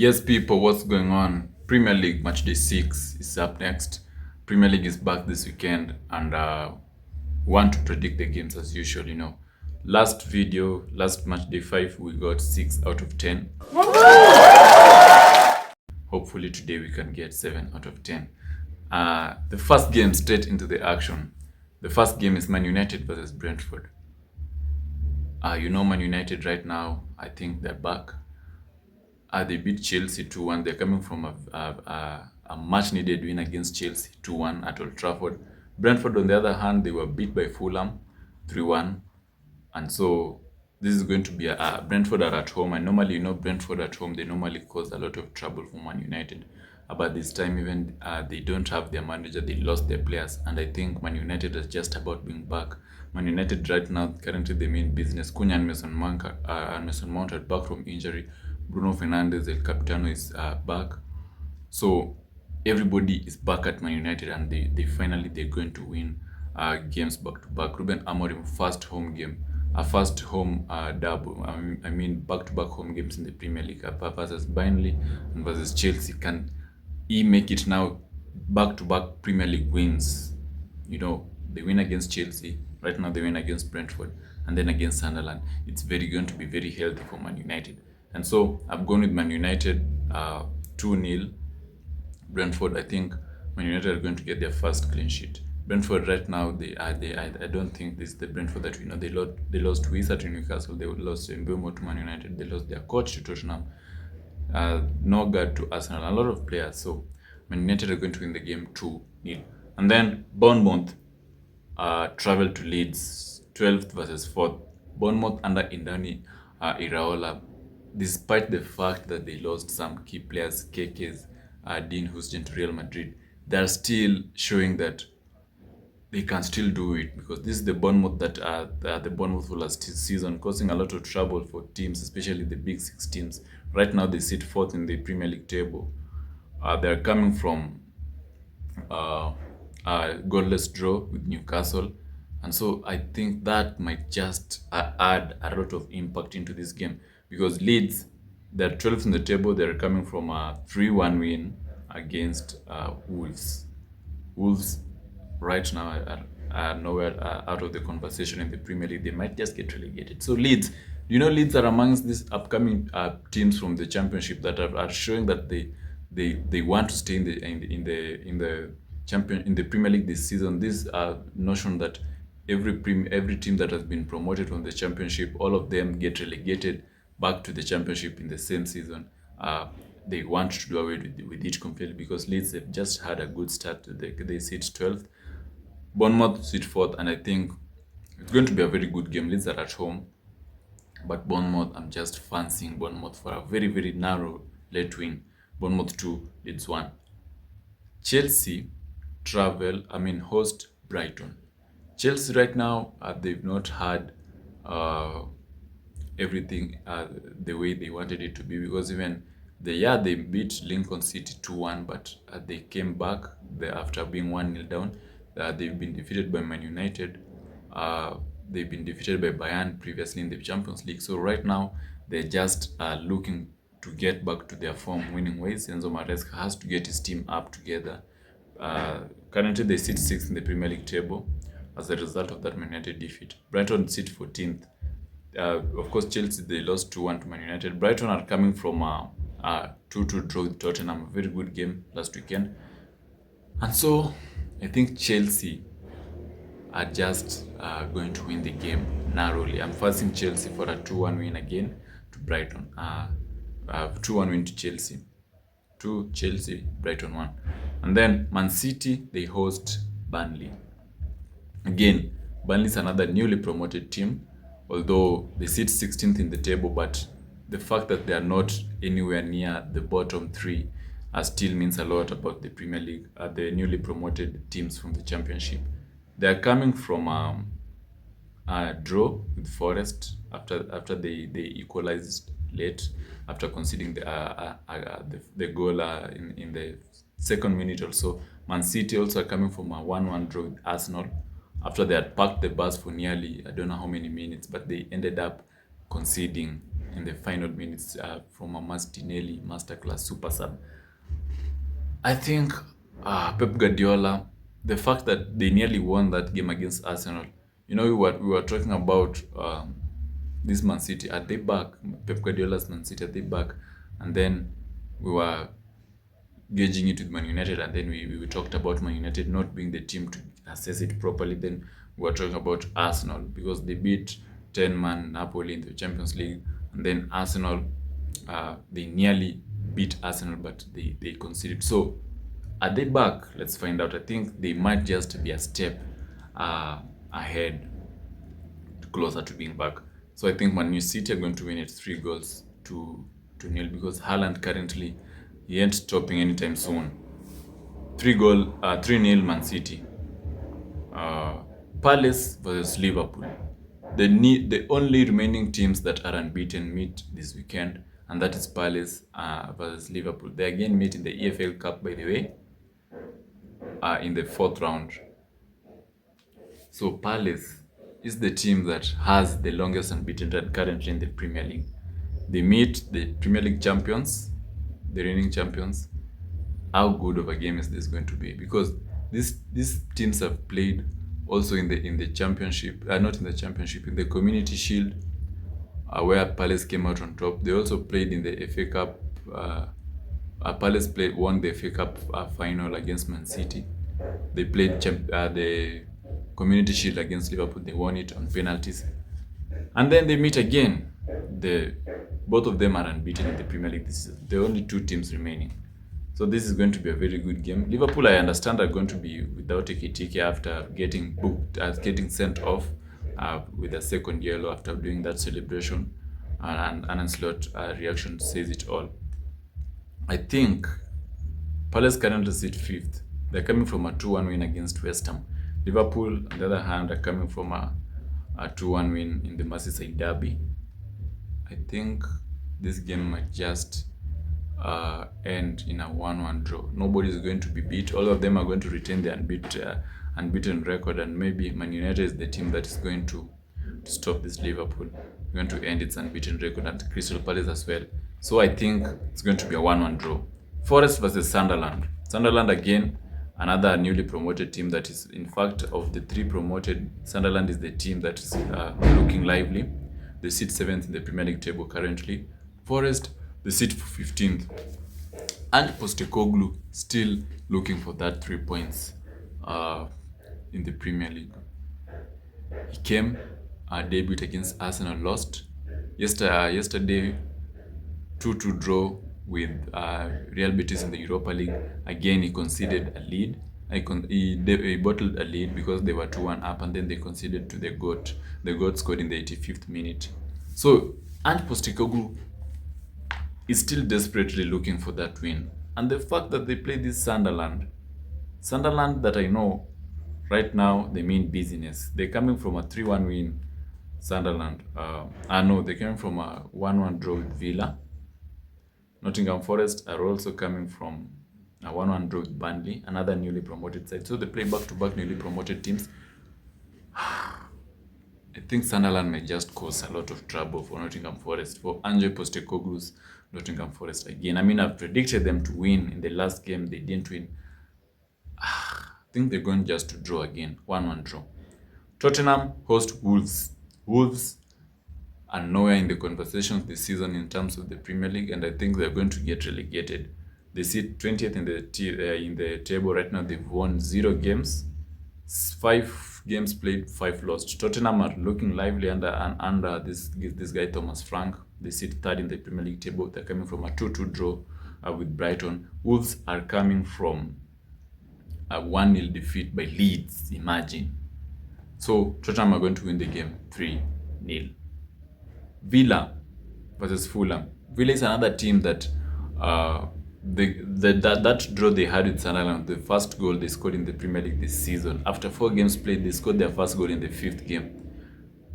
Yes, people, what's going on? Premier League matchday 6 is up next. Premier League is back this weekend, and want to predict the games as usual. Last matchday 5, we got 6 out of 10. Hopefully, today we can get 7 out of 10. The first game, straight into the action. The first game is Man United versus Brentford. Man United right now, I think they're back. They beat Chelsea 2-1. They're coming from a much needed win against Chelsea 2-1 at Old Trafford. Brentford, on the other hand, they were beat by Fulham 3-1. And so this is going to be a Brentford are at home. And normally, Brentford at home, they normally cause a lot of trouble for Man United. But this time, even they don't have their manager, they lost their players. And I think Man United is just about being back. Man United right now, currently the main business. Cunha and Mason Mount are back from injury. Bruno Fernandes, El Capitano, is back. So everybody is back at Man United, and they're going to win games back to back. Ruben Amorim first home game, first home double. I mean back to back home games in the Premier League versus Burnley and versus Chelsea. Can he make it now? Back to back Premier League wins. They win against Chelsea. Right now they win against Brentford and then against Sunderland. It's going to be very healthy for Man United. And so I've gone with Man United 2-0. Brentford, I think Man United are going to get their first clean sheet. Brentford right now, I don't think this is the Brentford that we know. They lost to Wisa to Newcastle. They lost Mbeumo to Man United. They lost their coach to Tottenham. Norgard to Arsenal. A lot of players. So Man United are going to win the game 2-0. And then Bournemouth travel to Leeds, 12th versus 4th. Bournemouth under Indani Iraola, despite the fact that they lost some key players, KK's Dean Houston to Real Madrid, they're still showing that they can still do it, because this is the Bournemouth that the Bournemouth for last season, causing a lot of trouble for teams, especially the big six teams. Right now, they sit fourth in the Premier League table. They're coming from a goalless draw with Newcastle. And so I think that might just add a lot of impact into this game, because Leeds, they're 12th in the table. They're coming from a 3-1 win against Wolves. Wolves right now are nowhere out of the conversation in the Premier League. They might just get relegated. So Leeds, Leeds are amongst these upcoming teams from the Championship that are showing that they want to stay in the Premier League this season. This notion that every team that has been promoted from the Championship, all of them get relegated back to the Championship in the same season. They want to do away with it completely, because Leeds have just had a good start. They sit 12th. Bournemouth sit 4th, and I think it's going to be a very good game. Leeds are at home, but Bournemouth, I'm just fancying Bournemouth for a very, very narrow late win. Bournemouth 2, Leeds 1. Chelsea host Brighton. Chelsea right now, they've not had everything the way they wanted it to be, because even they beat Lincoln City 2-1, but they came back after being 1-0 down. They've been defeated by Man United. They've been defeated by Bayern previously in the Champions League. So right now they're just looking to get back to their form, winning ways. Enzo Maresca has to get his team up together. Currently they sit 6th in the Premier League table as a result of that Man United defeat. Brighton sit 14th. Of course, Chelsea, they lost 2-1 to Man United. Brighton are coming from a 2-2 draw with Tottenham, a very good game last weekend. And so I think Chelsea are just going to win the game narrowly. I'm fancying Chelsea for a 2-1 win again to Brighton. 2-1 win to Chelsea. 2 Chelsea, Brighton 1. And then Man City, they host Burnley. Again, Burnley is another newly promoted team, although they sit 16th in the table, but the fact that they are not anywhere near the bottom 3 still means a lot about the Premier League, the newly promoted teams from the Championship. They are coming from a draw with Forest after they equalized late, after conceding the goal in the second minute or so. Man City also are coming from a 1-1 draw with Arsenal after they had parked the bus for nearly, I don't know how many minutes, but they ended up conceding in the final minutes from a Martinelli masterclass super sub. I think Pep Guardiola, the fact that they nearly won that game against Arsenal, we were talking about this Man City, are they back? Pep Guardiola's Man City, are they back? And then we were gauging it with Man United, and then we talked about Man United not being the team to assess it properly. Then we were talking about Arsenal because they beat 10-man Napoli in the Champions League, and then Arsenal, they nearly beat Arsenal, but they conceded. So are they back? Let's find out. I think they might just be a step ahead, closer to being back. So I think Man City are going to win it 3 goals to nil because Haaland currently he ain't stopping anytime soon. 3-0 Man City. Uh, Palace versus Liverpool. The only remaining teams that are unbeaten meet this weekend, and that is Palace versus Liverpool. They again meet in the EFL Cup, by the way, in the fourth round. So Palace is the team that has the longest unbeaten run currently in the Premier League. They meet the Premier League champions, the reigning champions. How good of a game is this going to be? Because these teams have played also in the championship, not in the championship, in the Community Shield, where Palace came out on top. They also played in the FA Cup. Palace won the FA Cup final against Man City. They played the Community Shield against Liverpool. They won it on penalties, and then they meet again. Both of them are unbeaten in the Premier League. This is the only two teams remaining. So this is going to be a very good game. Liverpool, I understand, are going to be without Ekitike after getting booked, getting sent off with a second yellow after doing that celebration. And Ancelotti reaction says it all. I think Palace currently sit fifth. They're coming from a 2-1 win against West Ham. Liverpool, on the other hand, are coming from a 2-1 win in the Merseyside derby. I think this game might just end in a 1-1 draw. Nobody is going to be beat. All of them are going to retain the unbeaten record, and maybe Man United is the team that is going to stop this Liverpool. Going to end its unbeaten record, and Crystal Palace as well. So I think it's going to be a 1-1 draw. Forest versus Sunderland. Sunderland again, another newly promoted team that is, in fact, of the three promoted, Sunderland is the team that is looking lively. They sit 7th in the Premier League table currently. Forest, they sit 15th. And Postecoglou still looking for that 3 points in the Premier League. He came, debut against Arsenal, lost. Yesterday, 2-2 draw with Real Betis in the Europa League. Again, he conceded a lead. He bottled a lead because they were 2-1 up, and then they conceded to the GOAT. The GOAT scored in the 85th minute. So, and Postecoglou is still desperately looking for that win. And the fact that they play this Sunderland that I know right now, they mean business. They're coming from a 3-1 win, Sunderland. They're coming from a 1-1 draw with Villa. Nottingham Forest are also coming from a 1-1 draw with Burnley, another newly promoted side. So they play back-to-back newly promoted teams. I think Sunderland may just cause a lot of trouble for Nottingham Forest, for Ange Postecoglou's Nottingham Forest again. I mean, I've predicted them to win in the last game. They didn't win. I think they're going just to draw again. 1-1 draw. Tottenham host Wolves. Wolves are nowhere in the conversations this season in terms of the Premier League, and I think they're going to get relegated. They sit 20th in the table right now. They've won 0 games, 5 games played, 5 lost. Tottenham are looking lively under this guy Thomas Frank. They sit 3rd in the Premier League table. They're coming from a 2-2 draw with Brighton. Wolves are coming from a 1-0 defeat by Leeds. Imagine. So Tottenham are going to win the game 3-0. Villa versus Fulham. Villa is another team that that draw they had with Sunderland, the first goal they scored in the Premier League this season. After 4 games played, they scored their first goal in the 5th game.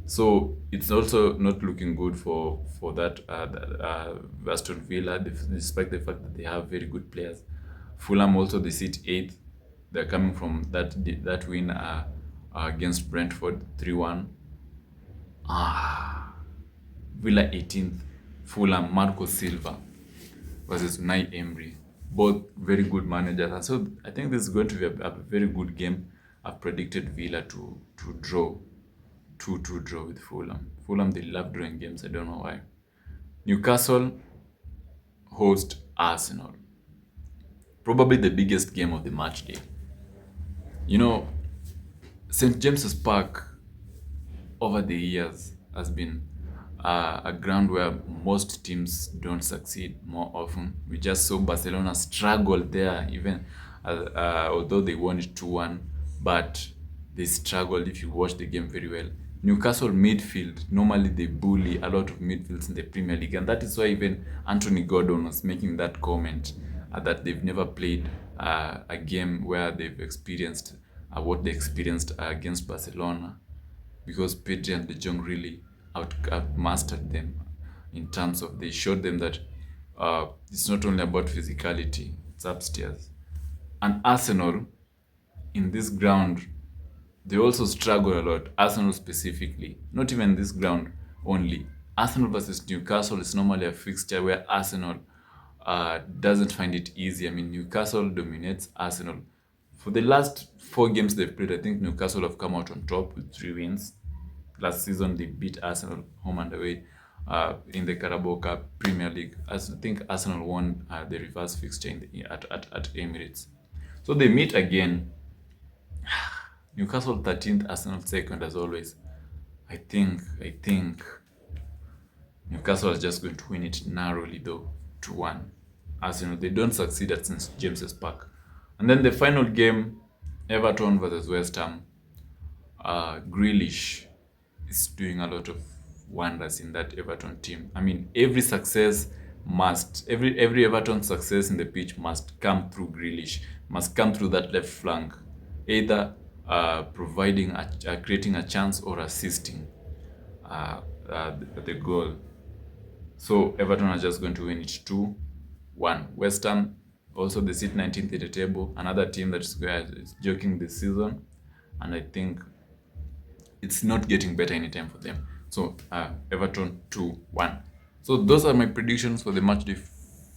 So it's also not looking good for that Aston Villa, despite the fact that they have very good players. Fulham also, they sit 8th. They're coming from that win against Brentford 3-1. Villa 18th. Fulham, Marco Silva versus Unai Emery. Both very good managers. And so I think this is going to be a very good game. I've predicted Villa to draw, 2-2 draw with Fulham. Fulham, they love drawing games. I don't know why. Newcastle host Arsenal. Probably the biggest game of the match day. You know, St. James's Park over the years has been a ground where most teams don't succeed more often. We just saw Barcelona struggle there, even although they won it 2-1, but they struggled if you watch the game very well. Newcastle midfield, normally they bully a lot of midfields in the Premier League, and that is why even Anthony Gordon was making that comment that they've never played a game where they've experienced what they experienced against Barcelona, because Pedri and De Jong really outmastered them in terms of, they showed them that it's not only about physicality, it's upstairs. And Arsenal, in this ground, they also struggle a lot. Arsenal specifically, not even this ground only. Arsenal versus Newcastle is normally a fixture where Arsenal doesn't find it easy. I mean, Newcastle dominates Arsenal. For the last 4 games they've played, I think Newcastle have come out on top with 3 wins. Last season they beat Arsenal home and away in the Carabao Cup Premier League. I think Arsenal won the reverse fixture at Emirates. So they meet again. Newcastle 13th, Arsenal 2nd as always. I think Newcastle is just going to win it narrowly though, 2-1. Arsenal, they don't succeed at St. James's Park. And then the final game, Everton versus West Ham. Grealish is doing a lot of wonders in that Everton team. I mean, every Everton success in the pitch must come through Grealish, must come through that left flank, either providing creating a chance or assisting the goal. So Everton are just going to win it 2-1. West Ham, also they sit 19th at the table, another team that is joking this season, and I think it's not getting better anytime for them. So Everton 2-1. So those are my predictions for the match day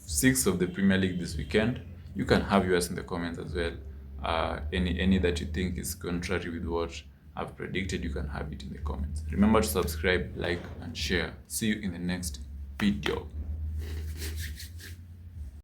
6 of the Premier League this weekend. You can have yours in the comments as well. Any that you think is contrary with what I've predicted, you can have it in the comments. Remember to subscribe, like, and share. See you in the next video.